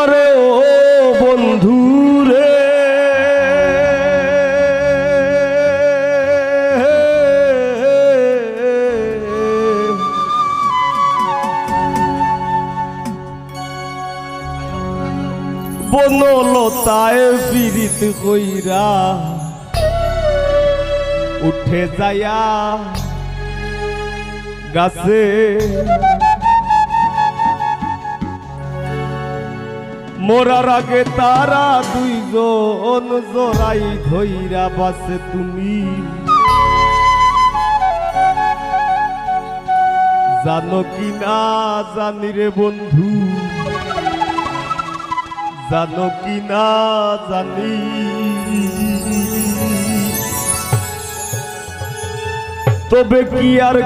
আরে ও বন্ধু রে, বনলতায় বিরিত কইরা উঠে যায়া গাছে মোরার আগে তারা দুইজন জোড়াই ধইরা বাসে। তুমি জানো কি না জানি রে বন্ধু, জানো কি না জানি, তবে কি আর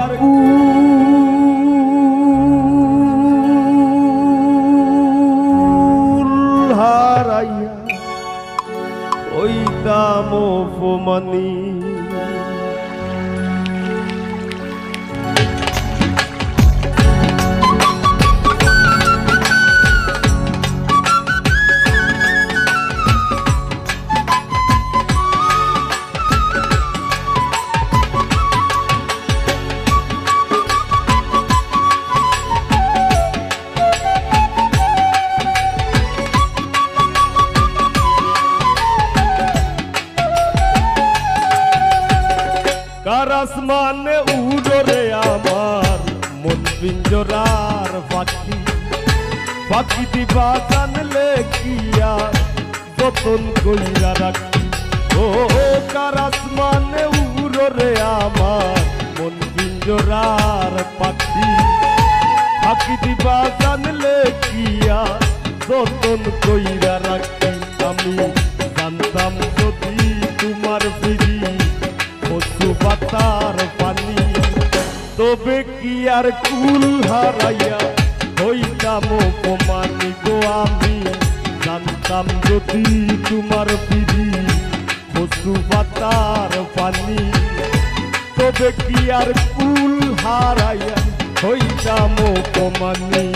হারাইয়া ওই দাম অপমানি। কার আসমানে উড়রে আমার মন পিঞ্জরার পাখি, পাখি দিবা জানলে কিয়া যতন কইরা রাখি। ও কার আসমানে উড়রে আমার মন পিঞ্জরার পাখি, পাখি দিবা জানলে কিয়া যতন কইরা রাখি। আমি জানতাম যদি তোমার ফিরি কচু পাতার পানি, তবে কি আর কুল হারাইয়া হইতাম অপমানি গো। আমি জানতাম যদি তোমার ফিরি কচু পাতার পানি, তবে কি আর কুল হারাইয়া হইতাম অপমানি।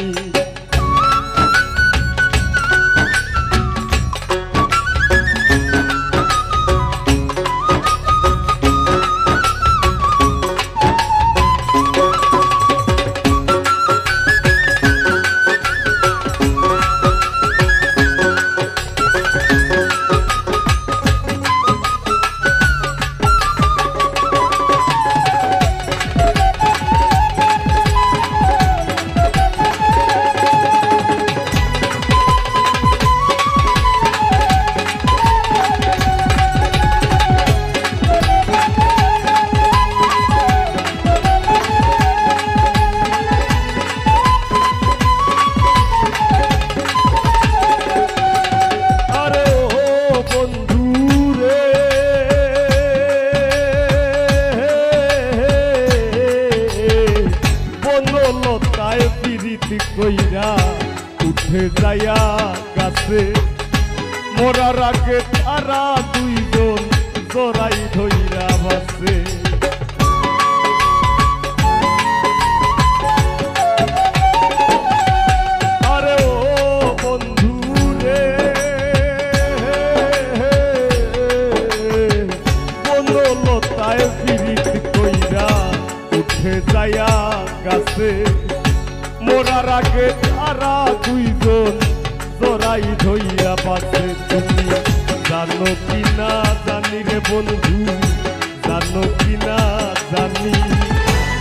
কইরা উঠে যায়া গাছে মোরার আগে তারা দুইজন জোড়াই ধইরা বাসে। আরে ও বন্ধু রে, বনলতায় বিরিত কইরা উঠে যায়া গাছে মোরার আগে তারা দুইজন জোড়াই ধইয়া বাসে। তুমি জানো কি না জানি রে বন্ধু, জানো কি না জানি,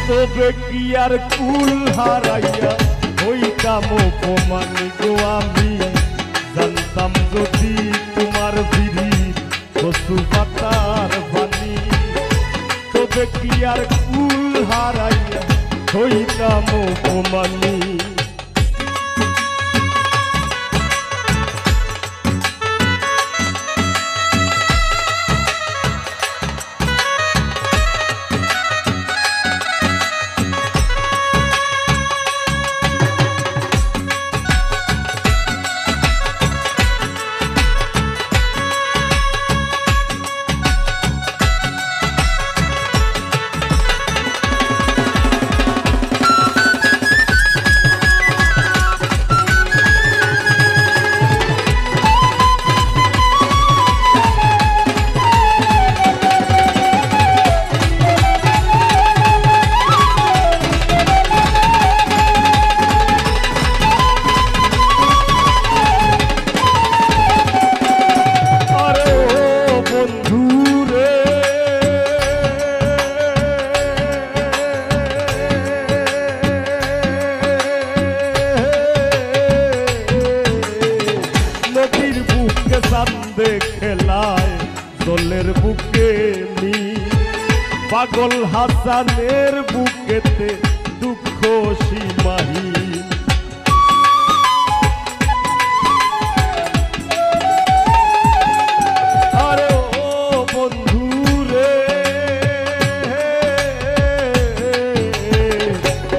তবে কি আর কুল হারাইয়া হইতাম অপমানি গো। আমি জানতাম যদি তোমার ফিরি কচু পাতার পানি, তবে কি আর কুল হারাইয়া হইতাম অপমানি। পাগল হাসানের বুকেতে দুঃখ সীমাহীন। আরে ও বন্ধু রে,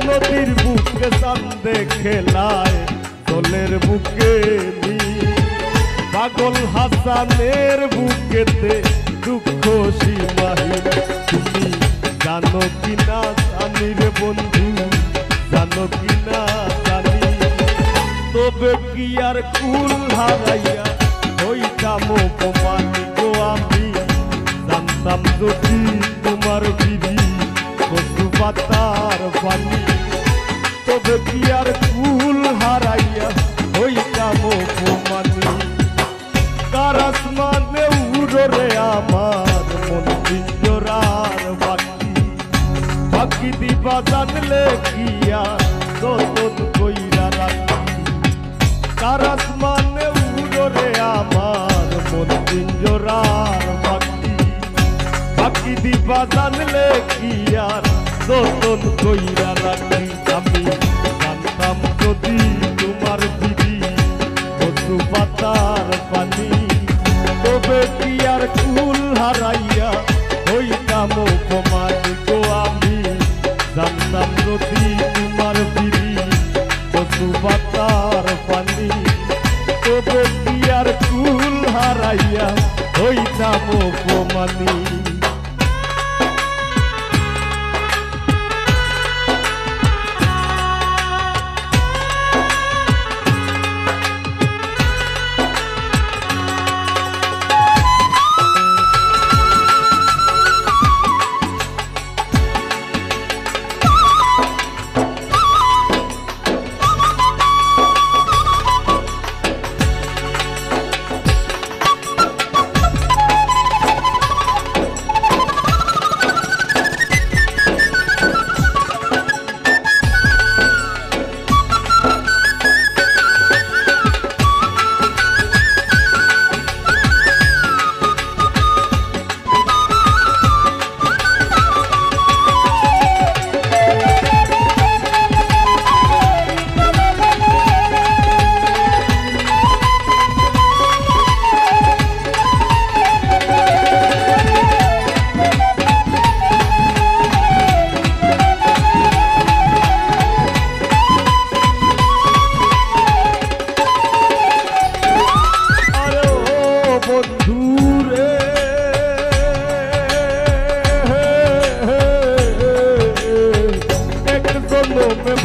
নদীর বুকে চাঁদে খেলায় জলের বুকে পাগল হাসানের বুকেতে দুঃখ সীমাহীন। তুমি জানো কিনা জানি রে বন্ধু, জানো কিনা জানি, তবে কি আর কুল হারাইয়া হইতাম অপমানি গো আমি। জানতাম যদি তোমার বিধি কচু পাতার পানি, তবে কি আর কুল হারাইয়া হইতাম অপমানি। কার আসমানে উড়রে আমার মন পিঞ্জরার বাকি, বাকি দিবা জানলে কি আর যতন কইরা রাখি। কার আসমানে উড়রে আমার মন পিঞ্জরার বাকি, বাকি দিবা জানলে কি আর যতন কইরা রাখি। আমি জানতাম যদি তোমার বিধি কচু পাতার পানি, তবে কি আর কুল হারাইয়া হইতাম অপমানি গো আমি। জানতাম যদি তোমার বিধি কচু পাতার পানি, তবে কি আর কুল হারাইয়া হইতাম অপমানি।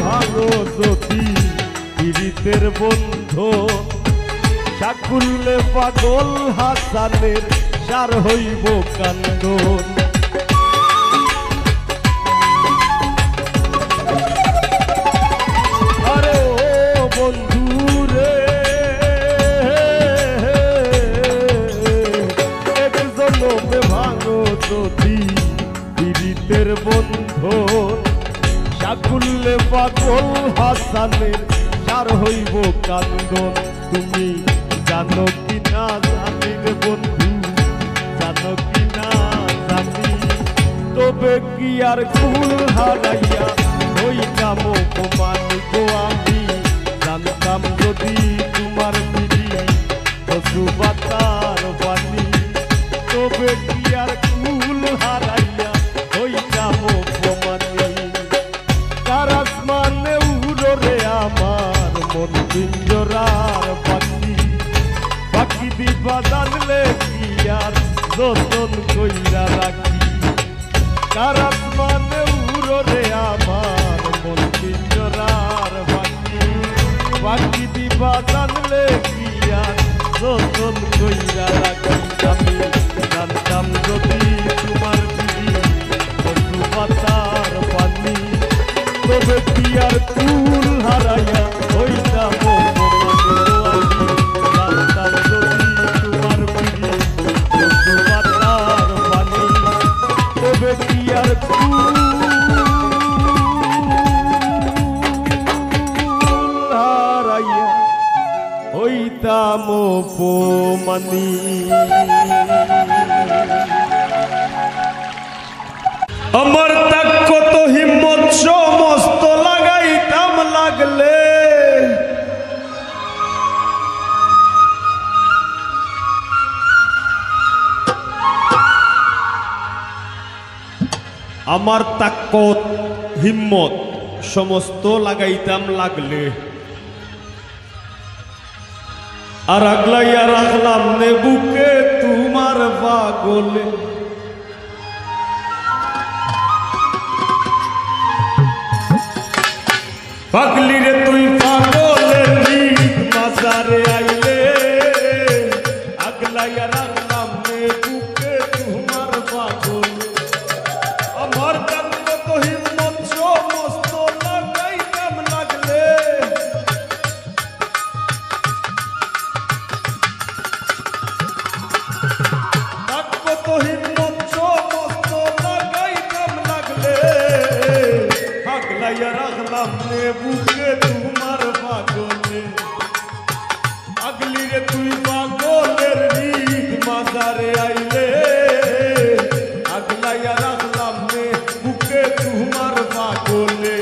ভালো যদি পীড়িতের বন্ধু, সাকুল্যে পাগল হাসানের সার হইব কান্দন। আরে ও বন্ধু রে, এক জনমে ভালো যদি পীড়িতের বন্ধু, সাকুল্যে পাগল হাসানের সার হইব কান্দন। তুমি জানো কিনা জানি রে বন্ধু, জানো কিনা জানি, তবে কি আর কুল হারাইয়া হইতাম অপমানি গো আমি। জানতাম যদি তোমার বিধি কচু পাতার পানি, তবে কি আর কুল হারাইয়া হইতাম অপমানি। কার আসমানে উড়রে আমার মন পিঞ্জরার পাখি, পাখি দিবা জানলে কি আর যতন কইরা রাখি। কার আসমানে উড়রে আমার মন পিঞ্জরার পাখি, পাখি দিবা জানলে কি আর যতন কইরা রাখি। আমি জানতাম যদি তোমার বিধি কচু পাতার পানি, তবে কি আর কুল হারাইয়া হইতাম অপমানি। জানতাম যদি তোমার বিধি কচু পাতার পানি, তবে কি আর কুল হারাইয়া হইতাম অপমানি। আমার তাক কত হিম্মত সমস্ত লাগাইতাম লাগলে আমার তাকত হিম্মত সমস্ত লাগাইতাম লাগলে আর আগলাইয়া রাখলাম নে বুকে তোমার পাগলে পাগলি রে তুই পাগলের নীত মাজারে আইলে আগলাইয়া রাখলাম নে বুকে তোমার পাগলে আমার কান কত হিম্মত সমস্ত লাগাইতাম লাগলে কান কত হিম্মত সমস্ত লাগাইতাম লাগলে আগলাইয়া রাখলাম নে বুকে তোমার পাগলে আগলি রে তুই পাগলের নীত মাজারে আইলে আগলাইয়া রাখলাম নে বুকে তোমার পাগলে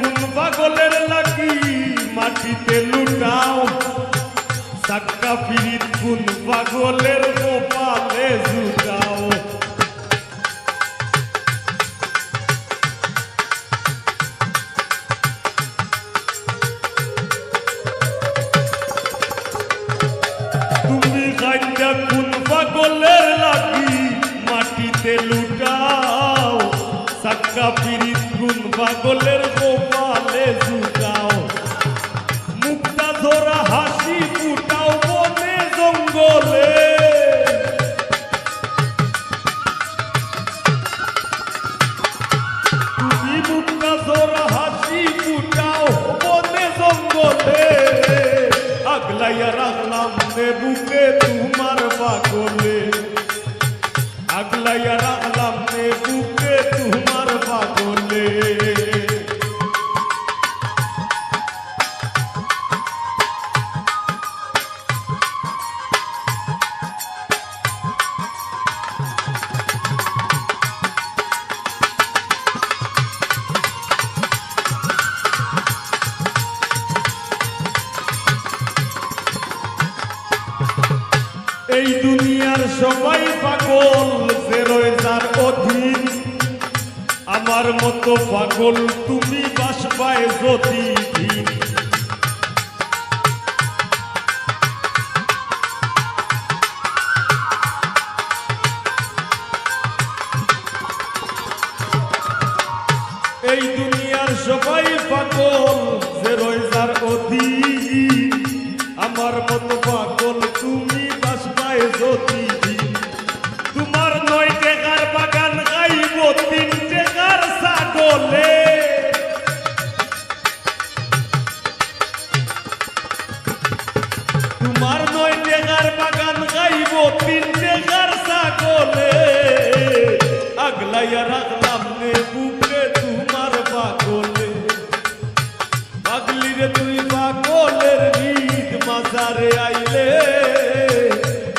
কোন পাগলের লাগি মাটিতে লুটাও সাক্কা ফিরিত কোন পাগলের কপালে জুটাও তুমি কাইন্দা কোন পাগলের লাগি মাটিতে লুটাও সাক্কা ফিরিত কোন পাগলের কপালে জুটাও মুক্তা ধরা হাসি ফুটাও বনে জঙ্গলে তুমি মুক্তা ধরা হাসি ফুটাও বনে জঙ্গলে আগলাইয়া রাখলাম নে বুকে তোমার পাগলে আগলাইয়া রাখলাম নে বুকে তোমার পাগলে এই দুনিয়ার সবাই পাগল যে রয়ে যার অধীন আমার মতো পাগল তুমি বাসবায় যতদিন এই দুনিয়ার সবাই পাগল যে রয়ে যার অধীন আমার মতো পাগল তুমি বাসবায় যতদিন তোমার 9 টাকার বাগান গাইব 3 টাকার ছাগলে তোমার 9 টাকার বাগান গাইব 3 টাকার ছাগলে আগলাইয়া রাখলাম নে বুকে তোমার পাগলে পাগলি রে তুই পাগলের নীত মাজারে আইলে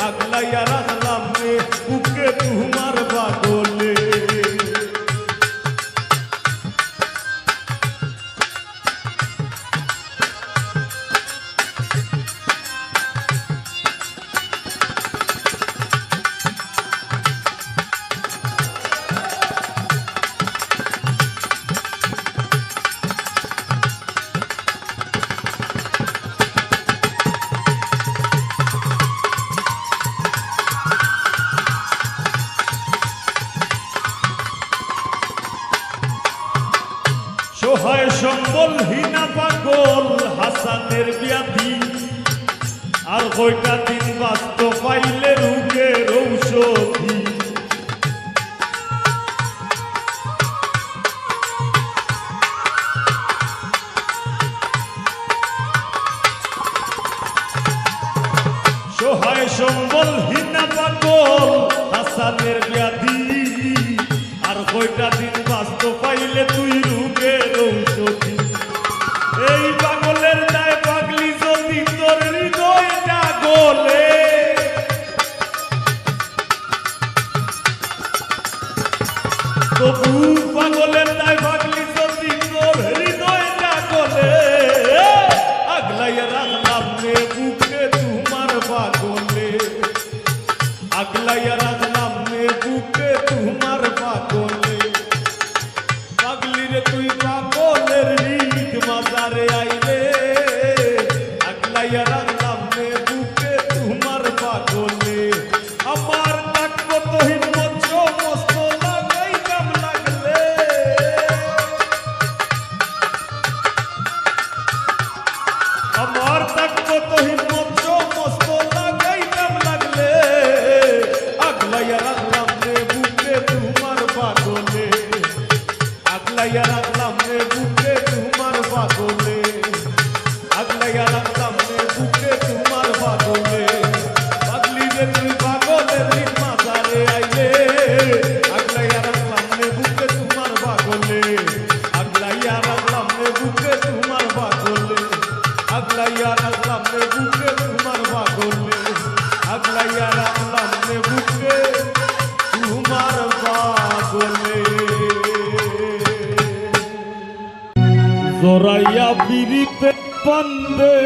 আগলাইয়া রাখলাম নে বুকে তোমার পাগলে সোহায় সম্বলহীনা পাগল হাসানের ব্যাধি আর কয়টা দিন বাস্তব পাইলে রূপ প্রাণের ব্যাধি আর কয়টা দিন বাঁচত পাইলে তুই রোগের ঔষধি এই পাগলের দায় পাগলি যদি তোর হৃদয়টা গলে তবু পাগলের দায় পাগলি যদি তোর হৃদয়টা গলে আগলাইয়া রাখলাম রে বুকে তোমার পাগলে আগলাইয়া রাখলাম রে বুকে তোমার পাগলে পাগলি রে তুই পাগলের রিক মাজারে আইলে আগলাইয়া রাখলাম রে বুকে তোমার পাগলে আমার থাকবো তো হিম্মত সমস্ত লাগাই কাম লাগলে আমার থাকবো তো হিম্মত সমস্ত লাগাই কাম লাগলে আগলাইয়া রাখলাম রে বুকে তোমার পাগলে আগলাইয়া রাখলাম রে বুকে তোমার পাগলে আগলাইয়া রাখলাম রে বুকে তোমার পাগলে পাগলি রে তুই পাগলের রিক মাজারে আইলে আগলাইয়া রাখলাম রে বুকে তোমার পাগলে আগলাইয়া রাখলাম রে বুকে তোমার পাগলে আগলাইয়া রাখলাম রে বুকে তোমার পাগলে আগলাইয়া রাখলাম রে বুকে তোমার পাগলে জোরাইয়া পিরিতে পান্দে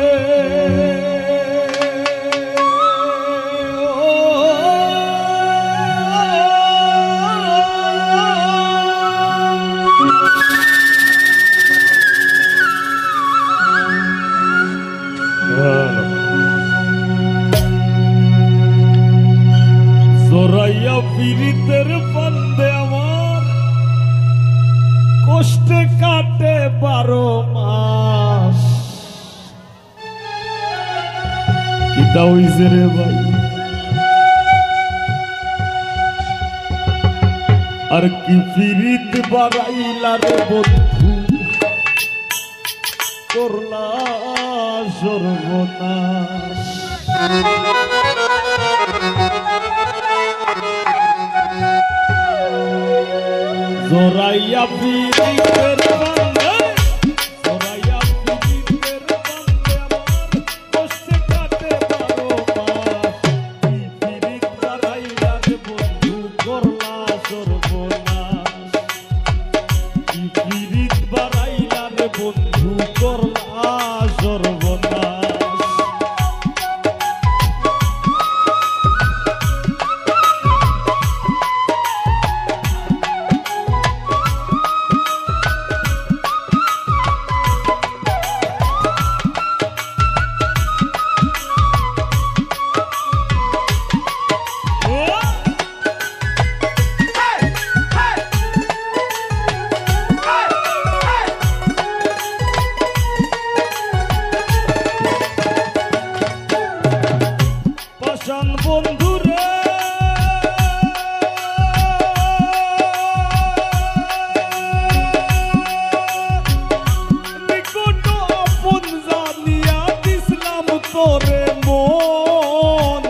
জোরাইয়া পিরিতের পান্দে আমার কষ্টে কাটে 12 মাস কিটা হইছে রে ভাই আর কি পিরিত বাড়াইলা রে বন্ধু করলা সর্বনাশ জোরাইয়া পিরিতের বান্দে জোরাইয়া পিরিতের বান্দে আমার কষ্টে কাটে 12 মাস কি পিরিত বাড়াইলা রে বন্ধু করলা সর্বনাশ কি পিরিত বাড়াইলা রে বন্ধু করলা সর্বনাশ বন্ধুরে নিকট আপন জানিয়া দিসলাম তোরে মন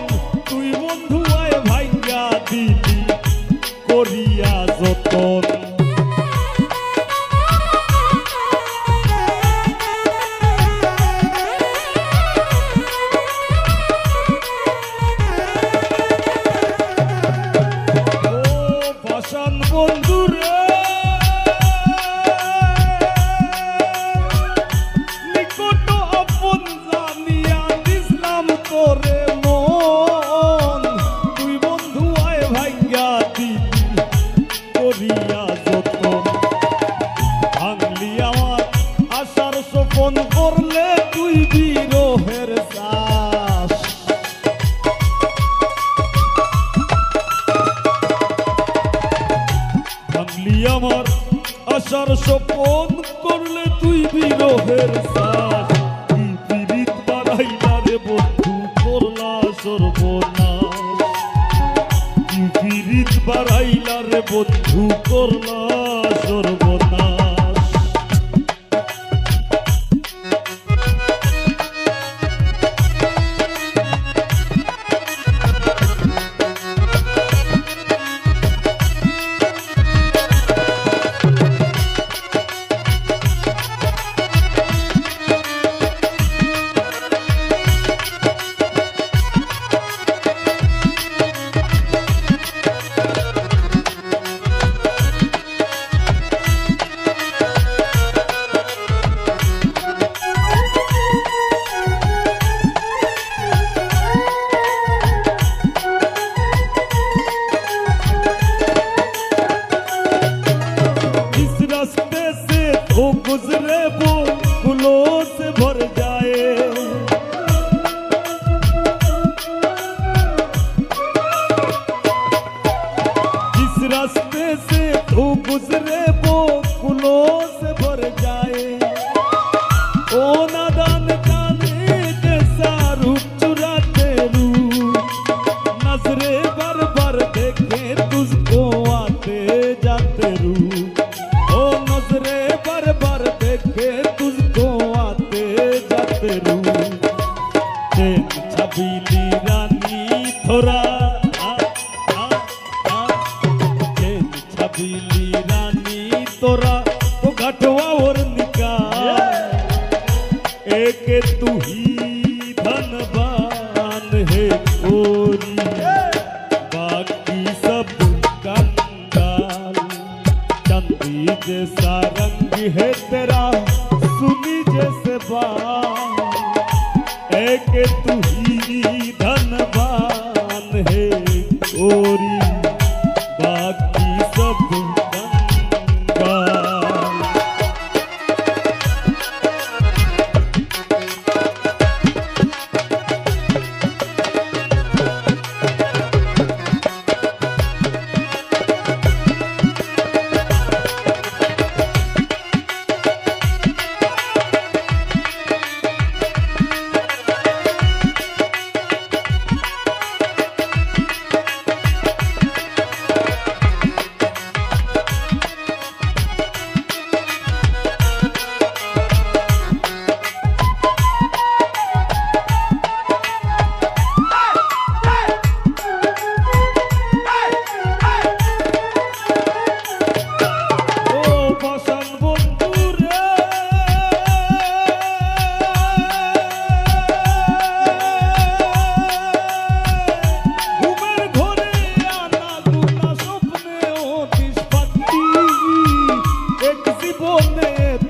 তুই বন্ধু আয় ভাইয়া দিলি করিয়া যতন বন্ধুরে নিকট আপন জানিয়া দিসলাম তোরে মন তুই বন্ধু আয় ভাইয়া দিলি করিয়া যতন ভাঙলি আমার আশার স্বপন করলে তুই বিরহের চাষ ভাঙলি আমার আশার স্বপন করলে তুই বিরহের চাষ কি পিরিত বাড়াইলা রে বন্ধু করলা সর্বনাশ কি পিরিত বাড়াইলা রে বন্ধু করলা সর্বনাশ रे वो फूलों से भर जाए। जिस रास्ते से तू गुजरे वो फूलों से भर जाए। ओ नादान जाने जैसा रूप चुराते रू, नजरे भर भर देखे तुझको आते जाते रू। ओ नजरे भर भर देखे तुझको आते जाते रू। चैन छबीली रानी थोड़ा चैन छबीली रानी तोरा तो घटवा और निकाल। एक तू ही धनवान है गोरी, बाकी सब कंगाल। चांदी जैसा रंग है तेरा, सुनी जैसे बाल। एक तू ही धनवान है गोरी, बाकी सब कंगाल।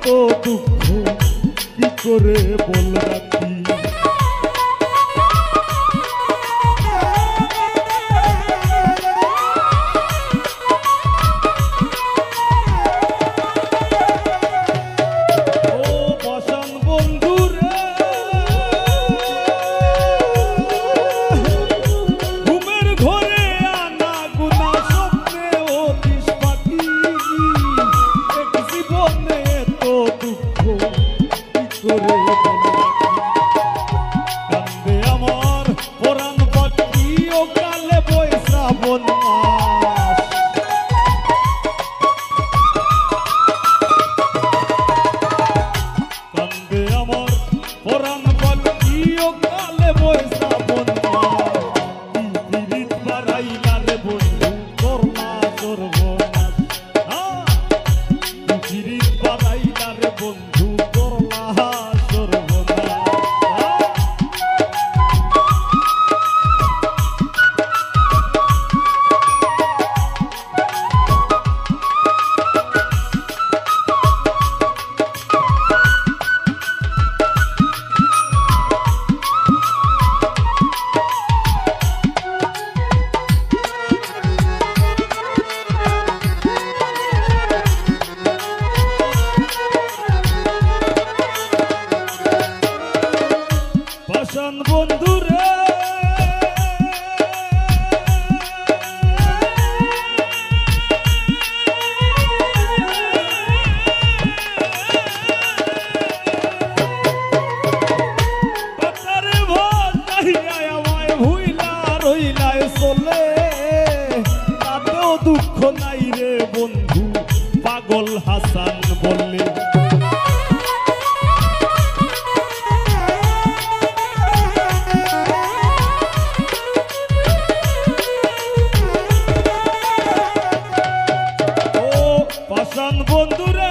তো দুঃখ কি করে বল রাখি। ও বসন বন্ধু রে, ঘুমের ঘরে আনা গুনা স্বপ্নে অতিশ পাখি। এক জীবনে তো দুঃখ কি করে কান্দে আমার পরাণ পাখি ও কালে বই শ্রাবণ মাস। কান্দে আমার পরাণ পাখি ও কালে বই শ্রাবণ মাস। পিরিত বাড়াইলা রে বন্ধু করলা সর্বনাশ। পিরিত বাড়াইলা রে বন্ধু করলা সর্বনাশ। পাষাণ বন্ধু রে, পাতারে ভোজ চাহিয়া আমায় ভুইলা রইলায় চলে। তাতেও দুঃখ নাই রে বন্ধু, পাগল হাসান বললে। পাষাণ বন্ধু রে,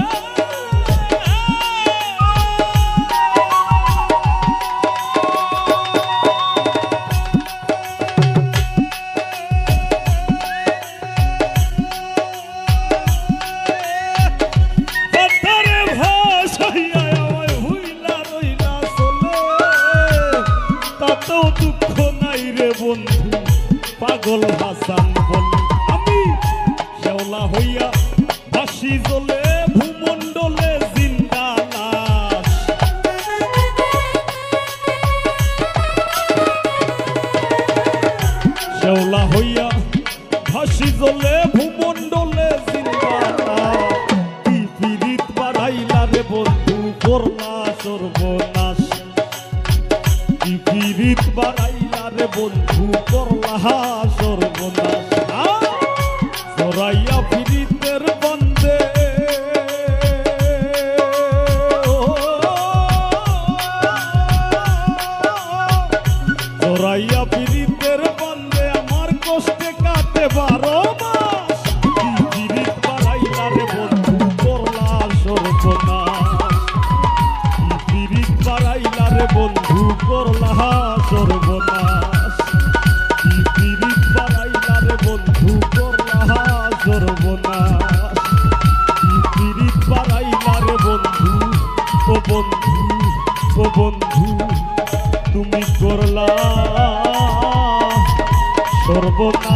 পাতারে ভাসাইয়া আমায় ভুইলা রইলা চলে। তাতেও দুঃখ নাই রে বন্ধু, পাগল হাসান বলে। আমি শেওলা হইয়া ভাসি জ্বলে ভূমণ্ডলে জিন্দা করলা সর্বনাশ কি পিরিত বাড়াইলা রে বন্ধু করলা সর্বনাশ জরাইয়া পিরিতের বন্দে জরাইয়া পিরিতের বন্দে আমার কষ্টে কাটে 12 মাস কি পিরিত বাড়াইলা রে বন্ধু করলা সর্বনাশ কি পিরিত বাড়াইলা রে বন্ধু করলা সর্বনাশ কি পিরিত বাড়াইলা রে বন্ধু করলা সর্বনাশ কি পিরিত বাড়াইলা রে বন্ধু ও বন্ধু ও বন্ধু তুমি করলা সর্বনাশ।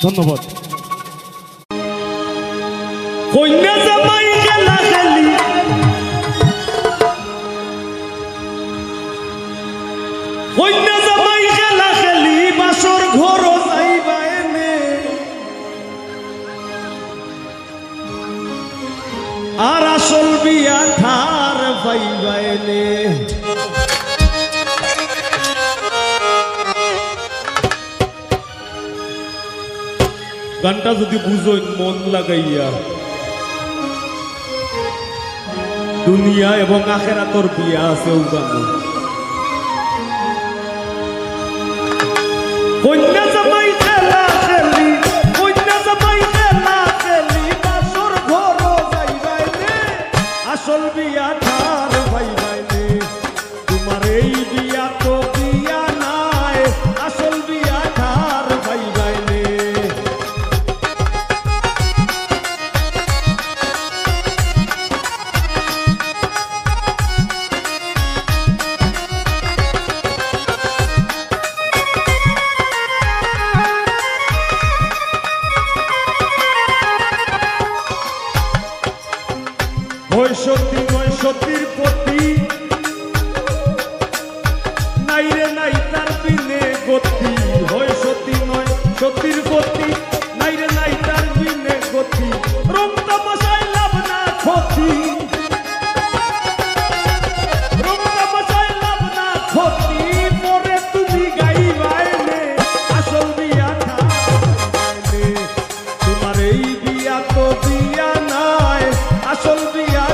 ধন্যবাদ। কন্যা জামাই খেলা খেলি কন্যা জামাই খেলা খেলি বাসর ঘর যাইবা এনে আর আসল বিয়া ঠার পাইবা এনে গানটা যদি বুঝোই মন লাগাইয়া দুনিয়া এবং আখেরাতর বিয়া আছে গান কন্যা জামাই খেলা খেলি কন্যা জামাই খেলা খেলি বাসর ঘর যাইবাইনে আসল বিয়া ঠার পাইবাইনে তোমার এই বিয়া তো বিয়া নাই আসল বিয়া ঠার পাইবাইনে সতী নয় সতীর প্রতি নাই রে নাই তার বিনে গতি হয় সতী নয় সতীর প্রতি নাই রে নাই তার বিনে গতি রং তামাশায় লাভ না ক্ষতি রং তামাশায় লাভ না ক্ষতি পরে তুমি গাইবাইনে আসল বিয়া ঠাইবাইনে তোমার এই বিয়া তো বিয়া নাই আসল বিয়া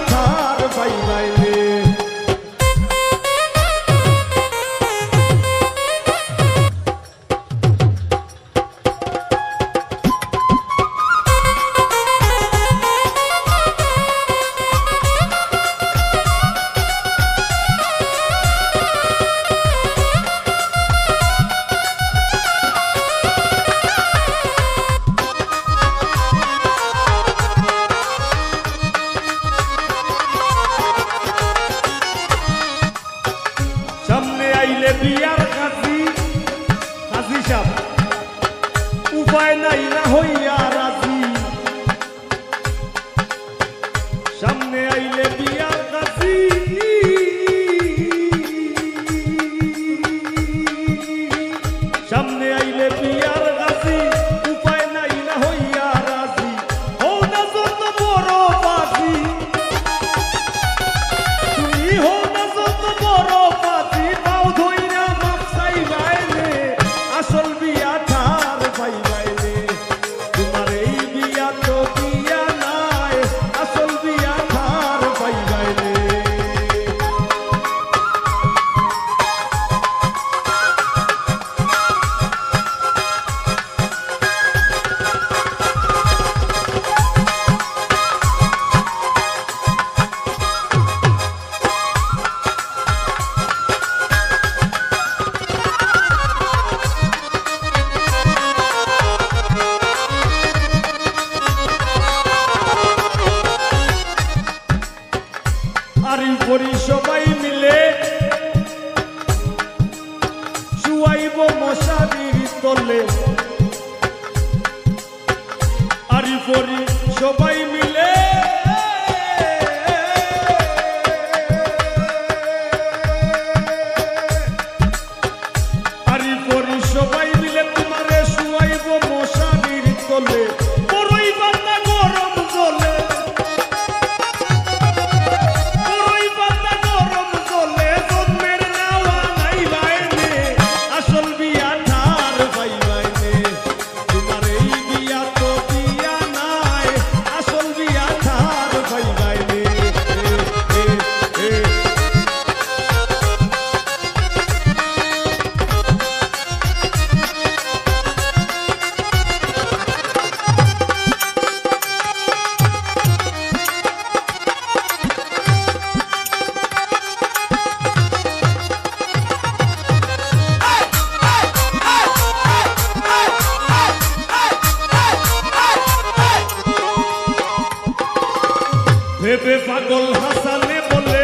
বিয়ার কাজী কাজী সাহেব উপায় নাই না হইয়া রাজি সামনে আইলে বিয়ার কাজী সামনে আইলে বিয়ার কাজী উপায় নাই না হইয়া রাজি হও না যত বড় বাজি তুমি হও না যত বড় বাজি পাও ধইরা মাপ চাইবাইলে আসল বিয়া ঠার পাইবাইলে তোমার এই বিয়া তো বিয়া নাই আসল বিয়া ঠার পাইবাইলে করি সবাই মিলে শুয়াইব মশারির তলে আরি পরি সবাই মিলে আরি পরি সবাই মিলে তোমারে শুয়াইব মশারির তলে বড়ই বান্দা গরম ভেবে পাগল হাসানে বলে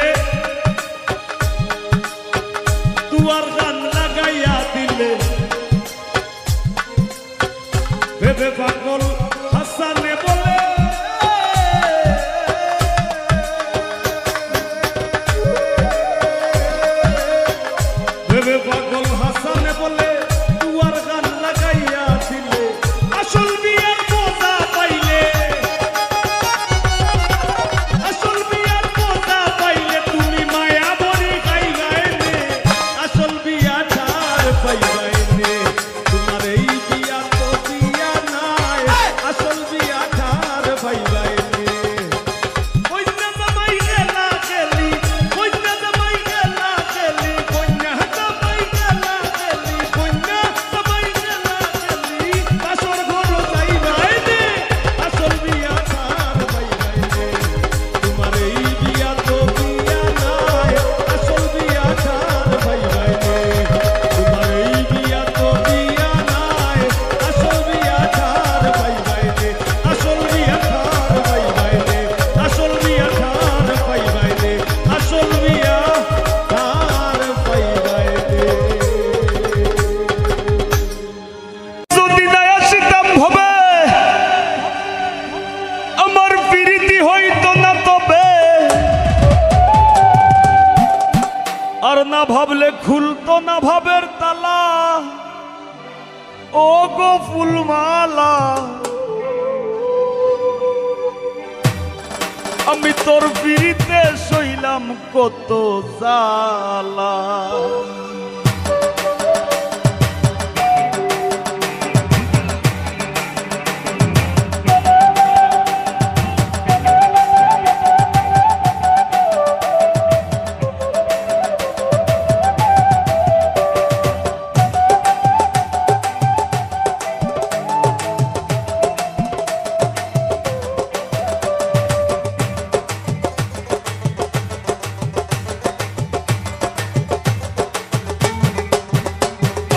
দুয়ার গান লাগাইয়া দিলে ভেবে পাগল হাসানে বলে ভেবে পাগল হাসানে বলে দুয়ার গান লাগাইয়া দিলে আসল বিয়ার মজা পাইলে আসল বিয়ার মজা পাইলে তুমি মায়া বনি গাইগাইলে আসল বিয়া ছাড় পাইগাইলে তোমার এই বিয়া তো বিয়া নাই আসল বিয়া ছাড় পাইগাইলে কন্যা জামাই গেলা গেলি কন্যা জামাই গেলা গেলি কন্যা জামাই গেলা গেলি কন্যা জামাই গেলা গেলি আসল ঘর যাইবাইলে আসল বিয়া ছাড় পাইগাইলে তোমার এই বিয়া তো বিয়া নাই আসল বিয়া ছাড় পাইগাইলে তোমার এই বিয়া তো বিয়া নাই আসল বিয়া ছাড় পাইগাইলে আসল বিয়া ছাড় পাইগাইলে আসল বিয়া ছাড় পাইগাইলে আসল বিয়া ছাড় পাইগাইলে যদি না আসিতাম হবে আমার প্রীতি হইতো না তবে আর না ভাবলে খুলতো না ভাবের তালা ও গো ফুলমালা আমি তোর প্রীতিতে সইলাম কত জ্বালা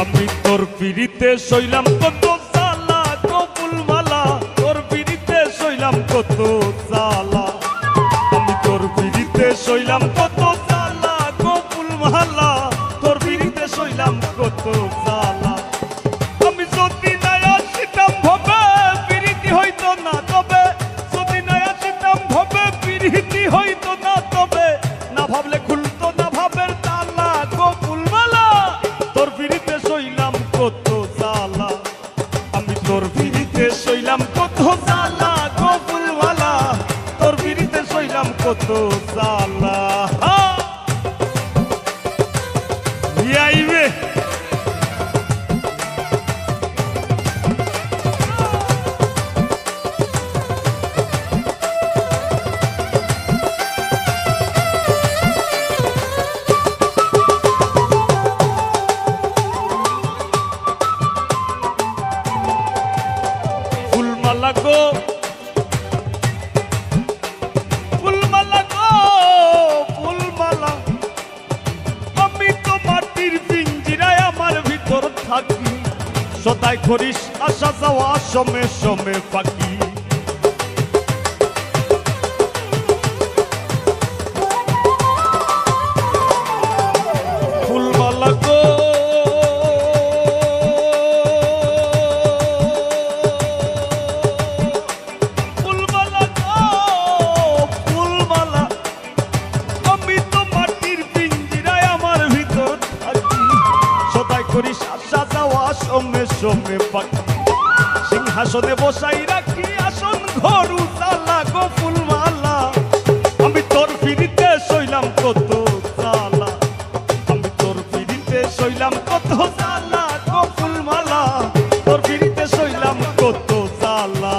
আমি তোর পিড়িতে সইলাম কত জ্বালা গো ফুলমালা তোর পিড়িতে সইলাম কত জ্বালা আমি তোর পিড়িতে সইলাম কত জ্বালা গো ফুলমালা তোর পিড়িতে সইলাম কত জ্বালা আমি যদি না আসিতাম ভবে পিড়িতি হইতো না তবে যদি না আসিতাম ভবে পিড়িতি হইতো না তবে না ভাবলে খুলতো না ভাবের তালা গো ফুলমালা তোর পিড়িতে সইলাম কত জ্বালা আমি তোর পিড়িতে সইলাম কত জ্বালা গো ফুলমালা তোর পিড়িতে সইলাম কত জ্বালা আইবে ফুলমালা গো ফুলমালা গো ফুলমালা আমি তো মাটির পিঞ্জিরায় আমার ভিতর থাকি সদাই করিস আসা যাওয়া সমে সমে পাখি ফুলমালা গো ফুলমালা গো ফুলমালা আমি তো মাটির পিঞ্জিরায় আমার ভিতর থাকি সদাই করিস আসা যাওয়া সমে সমে পাখি সিংহাসনে বসাই রাখি আসন ঘরু জ্বালা গো ফুলমালা আমি তোর পিড়িতে সইলাম কত জ্বালা আমি তোর পিড়িতে সইলাম কত জ্বালা গো ফুলমালা তোর পিড়িতে সইলাম কত জ্বালা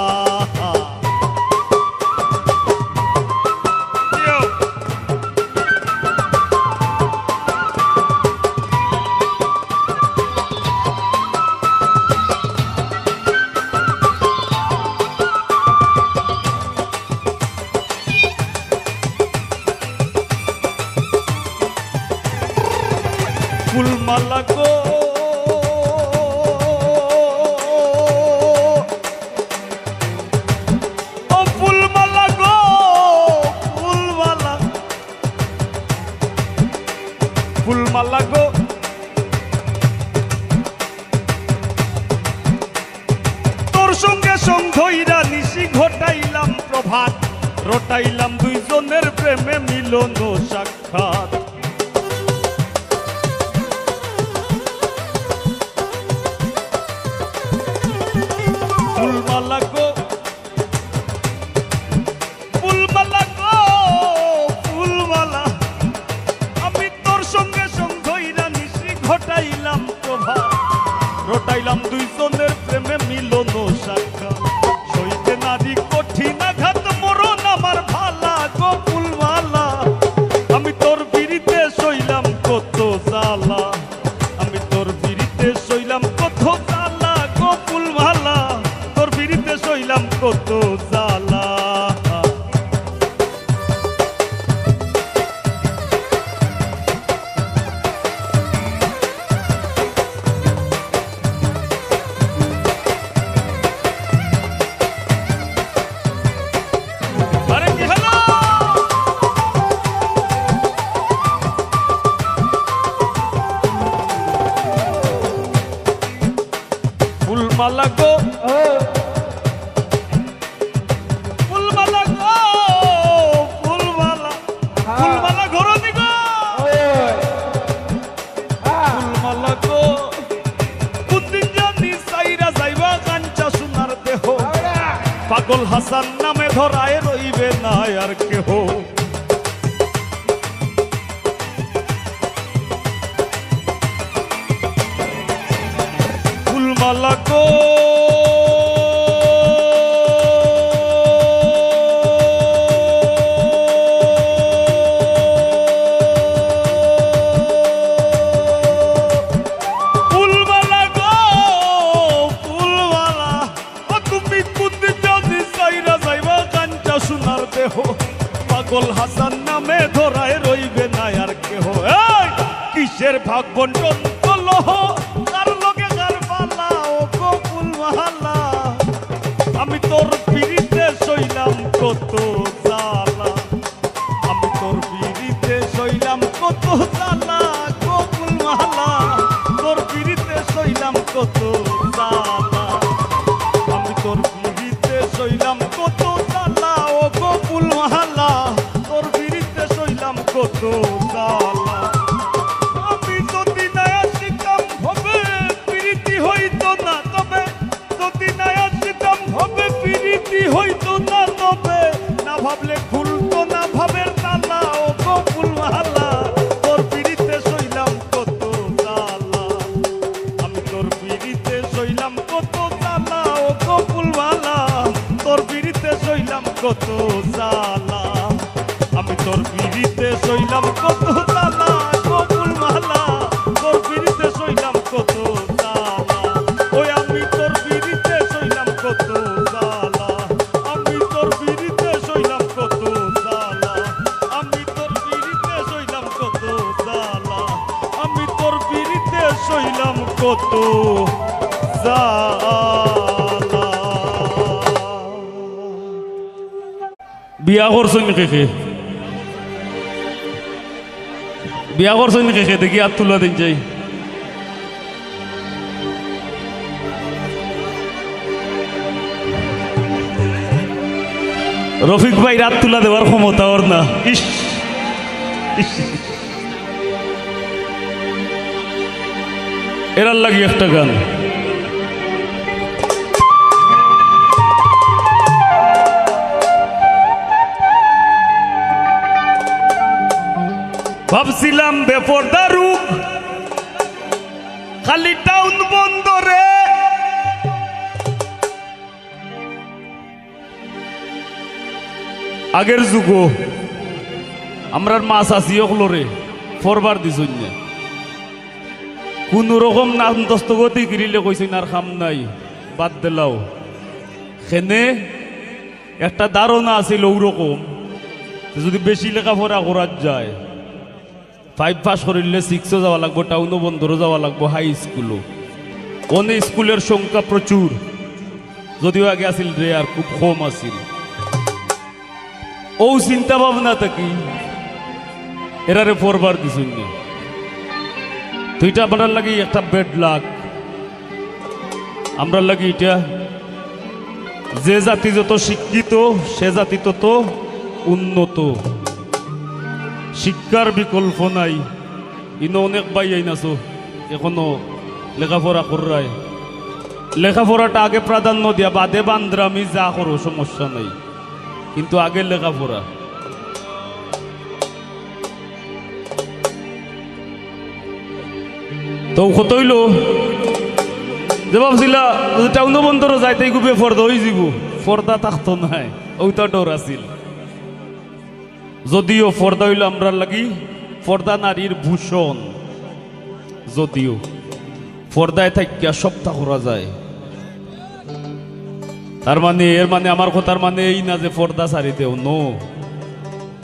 ফুলমালা গো ও ফুলমালা গো রটাইলাম দুইজনের প্রেমে মিলন সাক্ষাৎ। ফুলমালা গো ফুলমালা গো ফুলমালা, আমি তোর সঙ্গে সঙ্গইরা নিশি ঘটাইলাম প্রভা, রটাইলাম দুইজনের প্রেমে মিলন সাক্ষাৎ। সইতে নারী কঠিন আঘাত মরণ আমার ভালা গো ফুলমালা, আমি তোর বিরিতে সইলাম কত জ্বালা, আমি তোর বিরিতে সইলাম কত জ্বালা গো ফুলমালা, তোর বিরিতে সইলাম কত জ্বালা। ফুলমালা গো ফুলমালা গো ফুলমালা, ফুলমালা ঘরনি গো ফুলমালা গো, কোনদিন জানি সাইরা যাইবা কাঞ্চা সোনার দেহ, পাগল হাসান নামে ধরায় রইবে না আর কেহ। ফুলমালা গো ফুলমালা গো ফুলমালা, ও তুমি কোনদিন জানি সাইরা যাইবা কাঞ্চা সোনার দেহ, পাগল হাসান নামে ধরায় রইবে না আর কেহ। এই কিসের ভাগ বন্টন কলহ, কার লগে কার পালা ও গো ফুলমালা, আমি তোর বিরিতে সইলাম কত জ্বালা, আমি তোর বিরিতে সইলাম কত জ্বালা গো ফুলমালা, তোর বিরিতে সইলাম কত জ্বালা, আমি তোর বিরিতে সইলাম কত জ্বালা ও গো ফুলমালা, তোর বিরিতে সইলাম কত জ্বালা। আমি যদি না আসিতাম হবে প্রীতি হইতো না তবে, যদি না আসিতাম হবে প্রীতি হইতো না তবে, না ভাবলে খুলতো না ভাবের তালা ও গো ফুলমালা, তোর বিরিতে সইলাম কত জ্বালা, আমি তোর বিরিতে সইলাম কত জ্বালা ও গো ফুলমালা, তোর বিরিতে সইলাম কত জ্বালা, আমি তোর বিরিতে সইলাম কত জ্বালা গো ফুলমালা, তোর বিরিতে সইলাম কত জ্বালা, ওই আমি তোর বিরিতে সইলাম কত জ্বালা, আমি তোর বিরিতে সইলাম কত জ্বালা, আমি তোর বিরিতে সইলাম কত জ্বালা, আমি তোর বিরিতে সইলাম কত জ্বালা। বিয়া করছেন কে? বিয়া করছেন কে? দেখি হাত তুলা দিন যাই। রফিক ভাই রাত তুলা দেওয়ার ক্ষমতা ওর না। ইস এরার লাগি একটা গান। ভাবছিলাম বেপরদা রূপ খালি টাউন বন্দরে, আগের যুগ আমরার মাছ আসি ওগুলোরে ফরবার দিছুন না, কোন রকম নাম দস্তগতি গিরিলে কইছেন আর খাম নাই বাদ দিলাও। সেনে একটা ধারণা আছিল ওরকম, যদি বেশি লেখাপড়া করা যায় 5 পাস করিলে 6ও যাওয়া লাগবো, টাউনও বন্ধরও যাওয়া লাগবো, হাই স্কুলও। অনেক স্কুলের সংখ্যা প্রচুর, যদিও আগে আছিল রে আর খুব কম আছিল। ও চিন্তা ভাবনা থাকি এরারে ফরবার দিছুন না। দুইটা আপনার লাগি একটা বেড লাগ, আমরা লাগি এটা যে জাতি যত শিক্ষিত সে জাতি তত উন্নত, শিক্ষার বিকল্প নাই। ইনো অনেক ভাই আইনাছো এখনো লেখাপড়া করায়, লেখাপড়াটা আগে প্রাধান্য দিয়া বাদে বান্দ্রা আমি যা করো সমস্যা নাই, কিন্তু আগে লেখাপড়া। তো কত হইল যে ভাবছিলা টাউন বন্দর যাইতে গুবে ফর্দা হয়ে যাব, ফর্দা থাকতো নাই, ওইটা ডর আছিল। যদিও ফর্দা হইল আমরা লাগি পর্দা নারীর ভূষণ, যদিও পর্দায় থাকিয়া সপ্তাহ করা যায়। তার মানে এর মানে আমার কথার মানে এই না যে পর্দা ছাড়ি দেও, নো,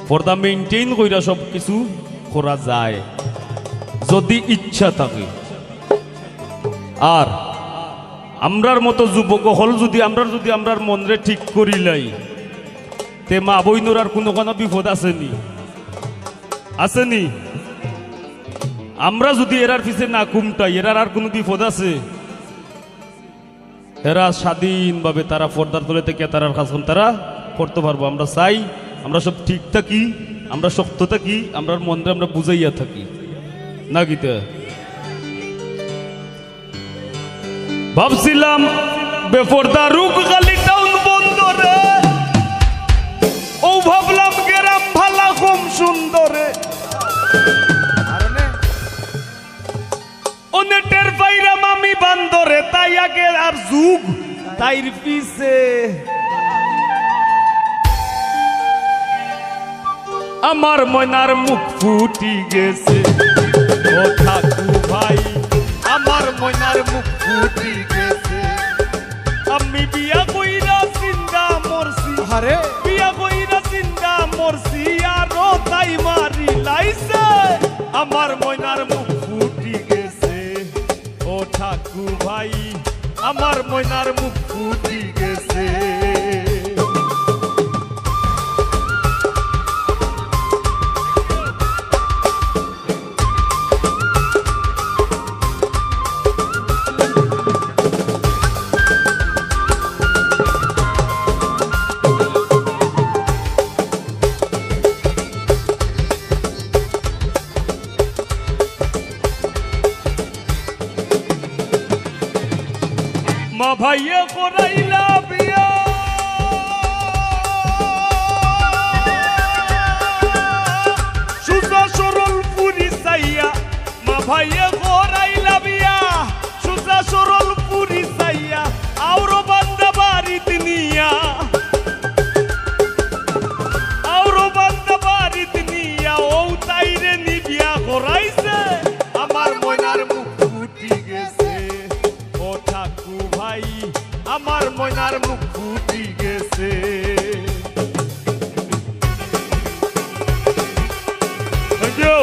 পর্দা মেইনটেইন কইরা সব কিছু করা যায় যদি ইচ্ছা থাকে। আর আমরার মতো যুবক হল যদি আমরার মনরে ঠিক করিলাই, তে মা বইনোর আর কোনো বিপদ আসেনি, আসেনি। আমরা যদি এরার পিছে না কুমটাই, এরার আর কোনো বিপদ আছে? এরা স্বাধীনভাবে তারা পর্দার তলে থেকে তারার কাজ তারা করতে পারবো। আমরা চাই আমরা সব ঠিক থাকি, আমরা শক্ত থাকি, আমরা মনরে আমরা বুঝাইয়া থাকি না গীতা। ভাবছিলাম বেপর্দা রুক খালি টাউন বন্দরে, ও ভাবলাম গেরাম ভালা কম সুন্দরে, টের পাইরাম আমি বান্দরে, তাই আগে আর যুগ তাইর পিছে। আমার ময়নার মুখ ফুটি গেছে, ও ঠাকু ভাই আমার ময়নার মুখ ফুটি গেছে। আমি বিয়া কইরা চিন্তা মরছি, আরে বিয়া কইরা চিন্তা মরছি, আরো তাই মারি লাইছে। আমার ময়নার মুখ ফুটি গেছে, ও ঠাকু ভাই আমার ময়নার মুখ ফুটি গেছে। মা ভাইয়ে করাইলা বিয়া, সুজা সরল পুরি চাইয়া। মা ভাইয়ে করাইলা বিয়া, সুজা সরল পুরি চাইয়া। আউরো বান্দা বাড়িতে নিয়া, আউরো বান্দা বাড়িতে নিয়া, ও তাইরে নি বিয়া করাইছে। আমার ময়নার মুখ ফুটি গেছে, ও ঠাকু ভাই আমার ময়নার মুখ ফুটি গেছে। Thank you.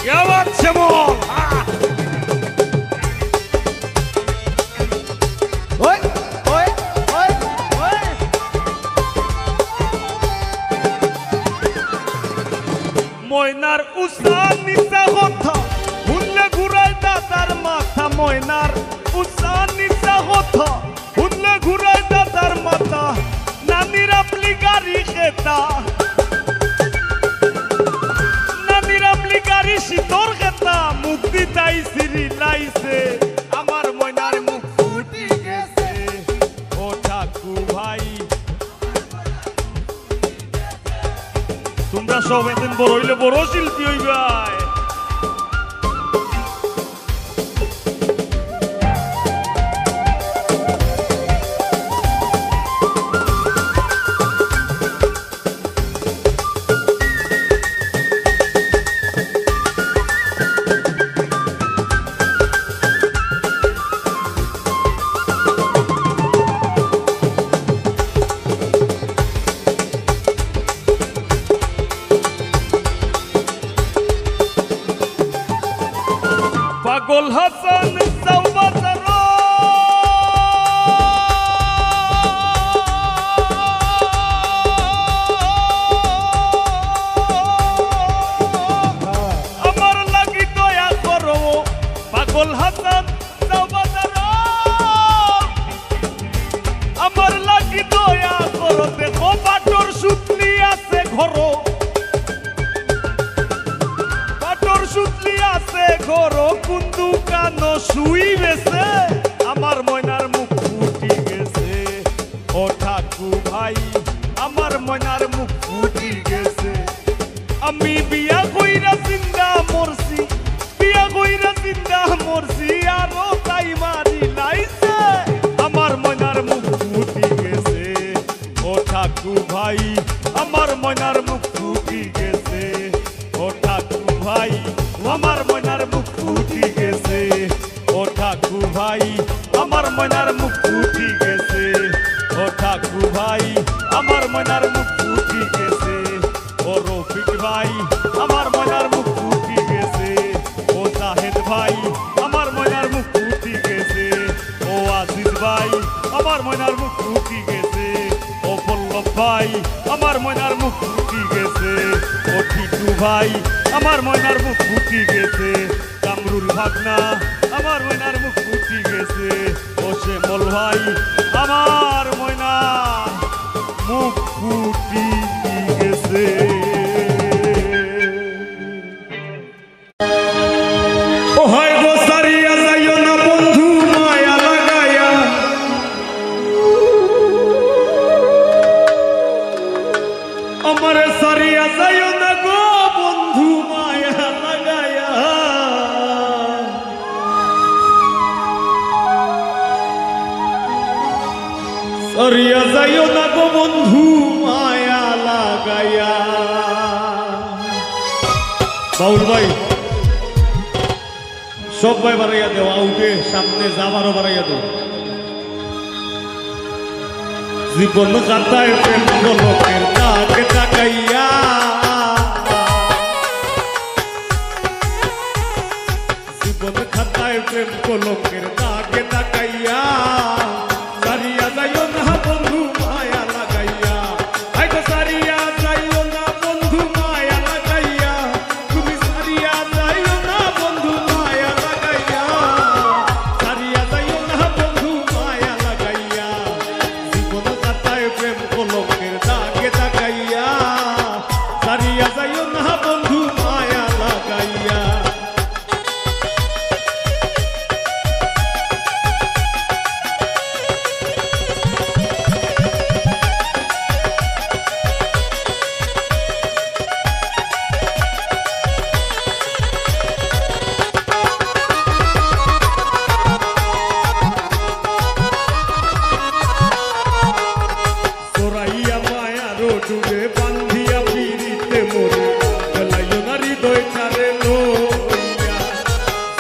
क्या बात है मोल? ओए ओए ओए ओए, ময়নার উসান নিচা কথা হুনলে ঘুরায় দাদার মাথা। ময়নার উসান নিচা কথা হুনলে ঘুরায় দাদার মাথা। নানির আপলি গাড়ি খেতা, নানির আপলি গাড়ি শীতর খেতা। মুক্তি তাই সিরি লাইছে, আমার ময়নার মুখ ফুটি গেছে। ও ঠাকু ভাই তোমরা সব একদিন বড় হইলে বড় শিল্পী হইবাই। পাগল হাসান সাউবাজার, করো কুন্দু কানো শুই বেছে আমার ময়নার মুখ ফুটি গেছে ও ঠাকু ভাই আমার ময়নার মুখ ফুটি গেছে আমি বিয়া কইরা জিন্দা মরছি বিয়া কইরা জিন্দা মরছি আরো তাই মারি লাইছে আমার ময়নার মুখ ফুটি গেছে ও ঠাকু ভাই আমার ময়নার মুখ ফুটি গেছে ও ঠাকু ভাই আমার ময়নার মুখ ফুটি গেছে ও ঠাকু ভাই আমার ময়নার মুখ ফুটি গেছে ও ঠাকু ভাই আমার ময়নার মুখ ফুটি গেছে ও রফিক ভাই আমার ময়নার মুখ ফুটি গেছে ও জাহেদ ভাই আমার ময়নার মুখ ফুটি গেছে ও আজিজ ভাই আমার ময়নার মুখ ফুটি গেছে ও পল্লব ভাই আমার ময়নার মুখ ফুটি গেছে ও টিটু ভাই আমার ময়নার মুখ ফুটি গেছে কামরুল ভাগনা আমার ময়নার মুখ ফুটি গেছে ও শ্যামল ভাই আমার ময়নার মুখ ফুটি গেছে ও হয় গো সারিয়া যাইও না বন্ধু মায়া লাগায়া আমারে সারিয়া যাইও না গো বন্ধু মায়া লাগায়া সারিয়া যাইও না গো বন্ধু মায়া লাগায়া বাউল ভাই সবাই বাড়াইয়া দেও আউটে সামনে যাবারও বাড়াইয়া দেও জীবন কাটায় প্রেম লোকের তাকে তাকাইয়া জীবন খাতায় প্রেম লোকের তাকে তাকাইয়া সারিয়া যাইও না বন্ধু মায়া লাগাইয়া আইগো সারিয়া যাইও না বন্ধু মায়া লাগাইয়া তুমি সারিয়া যাইও না বন্ধু মায়া লাগাইয়া সারিয়া যাইও না বন্ধু মায়া লাগাইয়া জীবন কাটায় প্রেম লোকের তাকে তাকাইয়া সারিয়া যাইও না বন্ধু মায়া লাগাইয়া সোরাইয়া মায়া রোডুরে বান্ধিয়া পিরিতে মোরে গলাইও না হৃদয় ছাড়ে লইয়া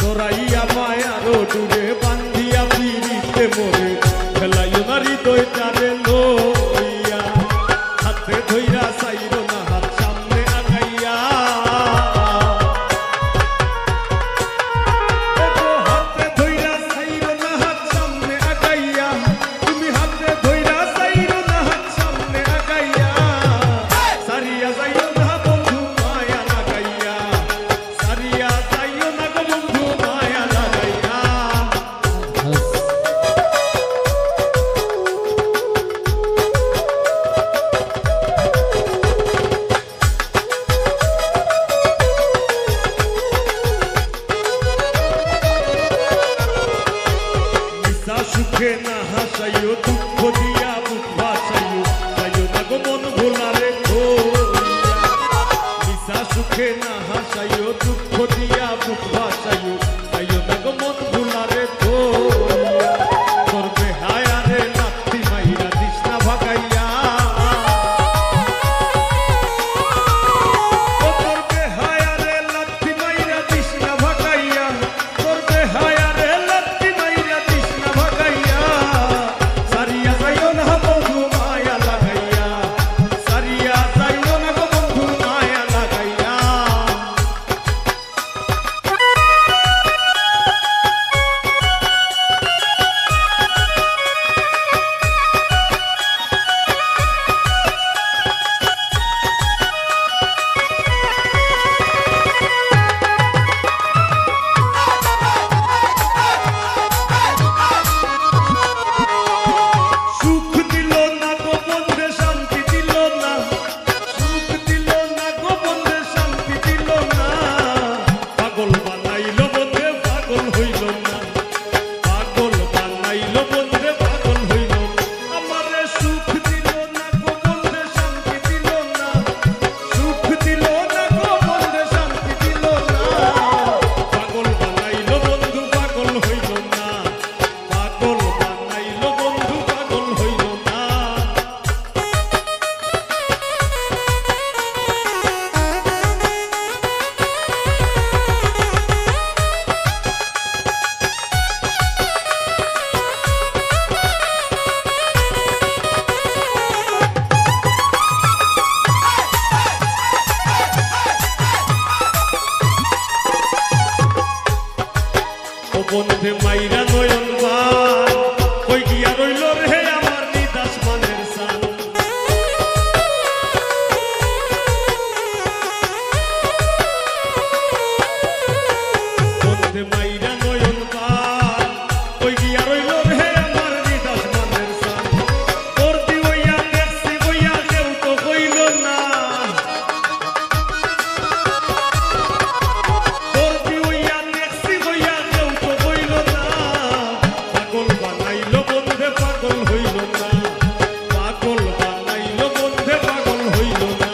সোরাইয়া মায়া রোডুরে বান্ধিয়া পিরিতে মোরে গলাইও না হৃদয় ছাড়ে লইয়া হাতে ধইরা সাইরো না হাত সামনে আগাইয়া হাতে ধইরা সাইরো না হাত সামনে আগাইয়া তুমি হাতে ধইরা সাইরো না হাত সামনে আগাইয়া সারিয়া যাইও না বন্ধু মায়া লাগাইয়া সারিয়া যাইও না গো বন্ধু মায়া লাগাইয়া নিশা সুখে না হাসাইও দুঃখ দিয়া বুক ভাসাইও যাইও না গো মন ভোলারে খোইয়া নিশা সুখে না হাসাইও দুঃখ দিয়া বুক ভাসাইও যাইও না গো মন ভোলারে খোইয়া করবে হায়ারে লাত্তি মাইরা দিস না ভাগাইয়া করবে হায়ারে লাত্তি মাইরা দিস না ভাগাইয়া করবে হায়ারে লাত্তি মাইরা দিস না ভাগাইয়া সারিয়া যাইও না বন্ধু মায়া লাগাইয়া সারিয়া যাইও না গো বন্ধু মায়া লাগাইয়া বন্ধে মাইরা নয়ন বান কই গিয়া রইল রে আমার নিদাস মানের সান বন্ধে মাইরা নয়ন বান কই গিয়া রইল রে আমার নিদাস মানের সান তোর দি হইয়া দেখছি হইয়া কেউ তো কইল না তোর দি হইয়া দেখছি হইয়া কেউ তো কইল না পাগল বানাইলো বন্ধে পাগল হইল না পাগল বানাইলো বন্ধে পাগল হইল না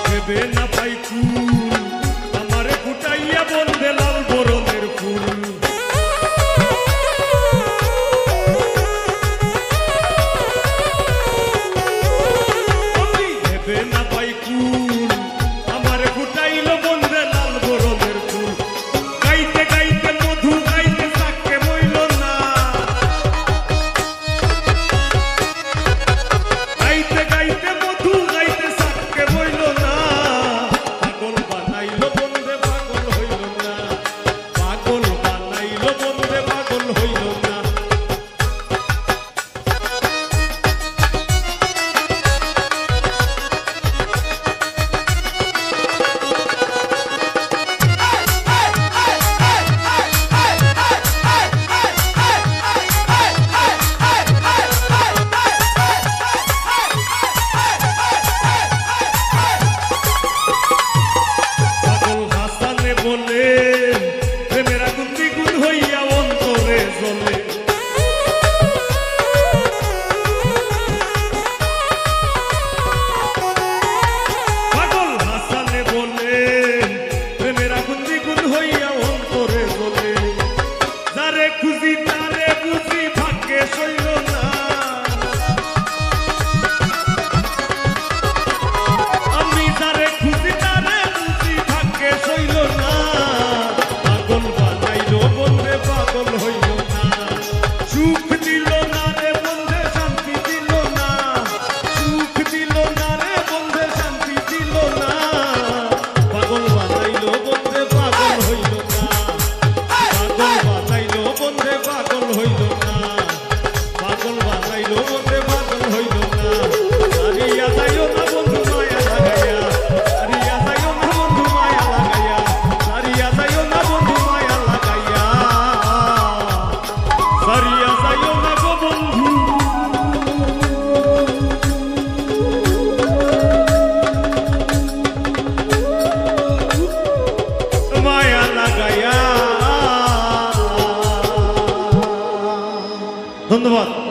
ভেবে না পাই কুল আমারে ফুটাইয়া বন্ধে লাল বরণের ফুল আমি ভেবে না পাই কুল আমারে ফুটাইলো বন্ধে লাল বরণের ফুল গাইতে গাইতে মধু গাইতে সাকে মইল না গাইতে গাইতে মধু গাইতে সাকে মইল না পাগল বানাইলো বন্ধে পাগল হইল না পাগল বানাইলো বন্ধে পাগল হইল না পাগল হাসানে বলে প্রেমের আগুন দ্বিগুণ হইয়া অন্তরে জ্বলে পাগল হাসানে বলে প্রেমের আগুন দ্বিগুণ হইয়া অন্তরে জ্বলে যারে খুঁজি তারে বুঝি ভাগ্যে সইল না আমি যারে খুঁজি তারে বুঝি ভাগ্যে সইল না পাগল বানাইলো বন্ধে পাগল হইল না সুখ দিল না রে বন্ধে শান্তি দিল না সুখ দিল না রে বন্ধে শান্তি দিল না পাগল বানাইলো বন্ধে পাগল হইল না পাগল বানাইলো বন্ধে পাগল হইল না পাগল বানাইলো বন্ধে পাগল হইল না হারিয়া যাইও না বন্ধু মায়া লাগাইয়া হারিয়া যাইও না বন্ধু মায়া লাগাইয়া হারিয়া যাইও না বন্ধু মায়া লাগাইয়া হারিয়া যাইও না গো বন্ধু মায়া লাগাইয়া ধন্যবাদ।